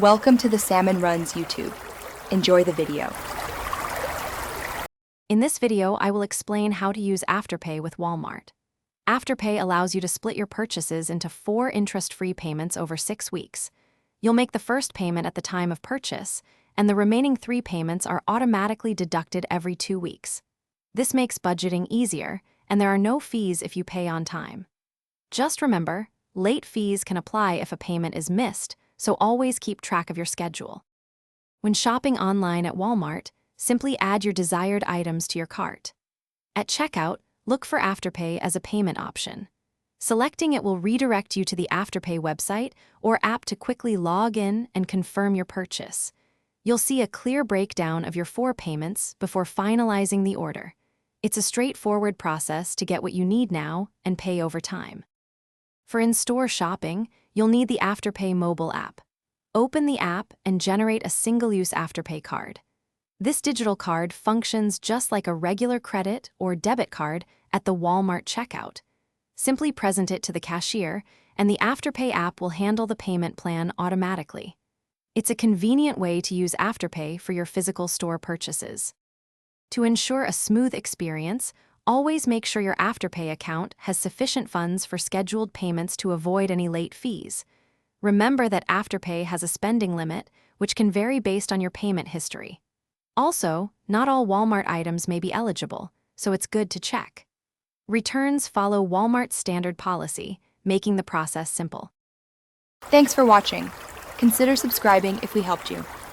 Welcome to the Salmon Runs YouTube. Enjoy the video. In this video, I will explain how to use Afterpay with Walmart. Afterpay allows you to split your purchases into 4 interest-free payments over 6 weeks. You'll make the first payment at the time of purchase, and the remaining 3 payments are automatically deducted every 2 weeks. This makes budgeting easier, and there are no fees if you pay on time. Just remember, late fees can apply if a payment is missed, so always keep track of your schedule. When shopping online at Walmart, simply add your desired items to your cart. At checkout, look for Afterpay as a payment option. Selecting it will redirect you to the Afterpay website or app to quickly log in and confirm your purchase. You'll see a clear breakdown of your 4 payments before finalizing the order. It's a straightforward process to get what you need now and pay over time. For in-store shopping, you'll need the Afterpay mobile app. Open the app and generate a single-use Afterpay card. This digital card functions just like a regular credit or debit card at the Walmart checkout. Simply present it to the cashier, and the Afterpay app will handle the payment plan automatically. It's a convenient way to use Afterpay for your physical store purchases. To ensure a smooth experience, always make sure your Afterpay account has sufficient funds for scheduled payments to avoid any late fees. Remember that Afterpay has a spending limit, which can vary based on your payment history. Also, not all Walmart items may be eligible, so it's good to check. Returns follow Walmart's standard policy, making the process simple. Thanks for watching. Consider subscribing if we helped you.